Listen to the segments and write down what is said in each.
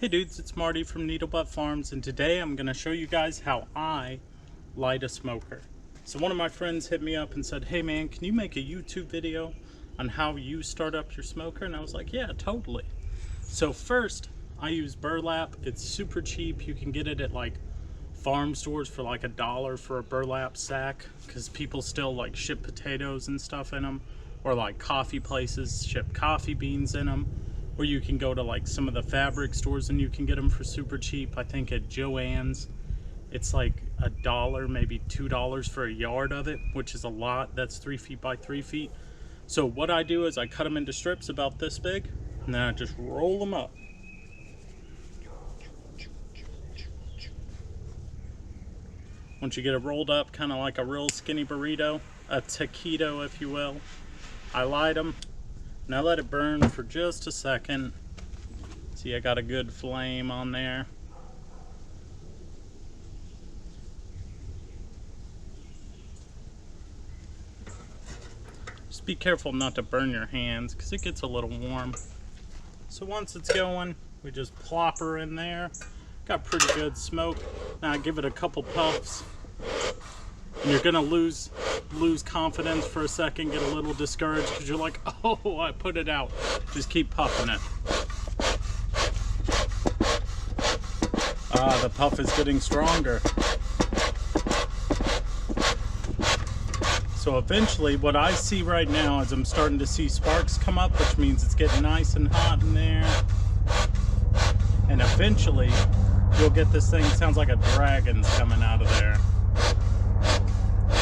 Hey dudes, it's Marty from Needlebutt Farms, and today I'm going to show you guys how I light a smoker. So one of my friends hit me up and said, hey man, can you make a YouTube video on how you start up your smoker? And I was like, yeah, totally. So first, I use burlap. It's super cheap. You can get it at like farm stores for like $1 for a burlap sack, because people still like ship potatoes and stuff in them, or like coffee places ship coffee beans in them. Or you can go to like some of the fabric stores and you can get them for super cheap. I think at Joann's it's like $1, maybe $2 for a yard of it, which is a lot. That's 3 feet by 3 feet. So what I do is I cut them into strips about this big, and then I just roll them up. Once you get it rolled up, kind of like a real skinny burrito, a taquito if you will, I light them. Now let it burn for just a second. See, I got a good flame on there. Just be careful not to burn your hands because it gets a little warm. So once it's going, we just plop her in there. Got pretty good smoke. Now give it a couple puffs. And you're gonna lose confidence for a second, get a little discouraged because you're like, oh, I put it out. Just keep puffing it. Ah, the puff is getting stronger. So eventually what I see right now is I'm starting to see sparks come up, which means it's getting nice and hot in there. And eventually you'll get this thing, sounds like a dragon's coming out of there.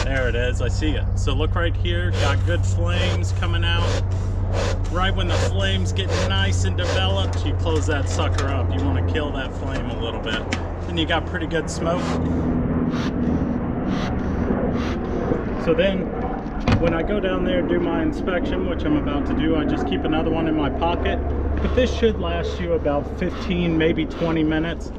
There it is, I see it. So look right here, got good flames coming out. Right when the flames get nice and developed, you close that sucker up. You want to kill that flame a little bit. Then you got pretty good smoke. So then, when I go down there and do my inspection, which I'm about to do, I just keep another one in my pocket. But this should last you about 15, maybe 20 minutes,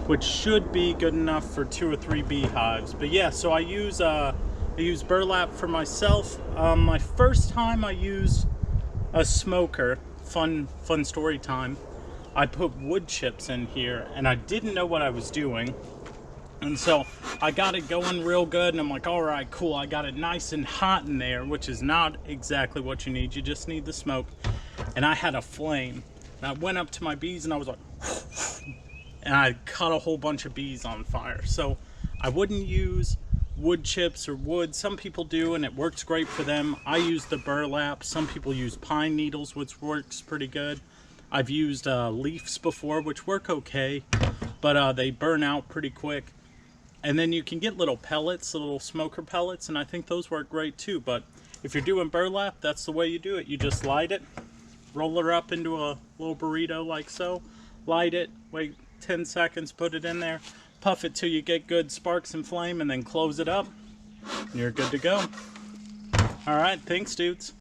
which should be good enough for 2 or 3 beehives. But yeah, so I use burlap for myself. My first time I used a smoker, fun story time, I put wood chips in here and I didn't know what I was doing. And so I got it going real good and I'm like, all right, cool. I got it nice and hot in there, which is not exactly what you need. You just need the smoke. And I had a flame. And I went up to my bees and I was like, and I caught a whole bunch of bees on fire. So I wouldn't use wood chips or wood. Some people do and it works great for them. I use the burlap. Some people use pine needles, which works pretty good. I've used leaves before, which work okay, but they burn out pretty quick. And then you can get little pellets, little smoker pellets, and I think those work great too. But if you're doing burlap, that's the way you do it. You just light it, roll her up into a little burrito like so, light it, wait 10 seconds, put it in there, puff it till you get good sparks and flame, and then close it up, and you're good to go. All right, thanks dudes.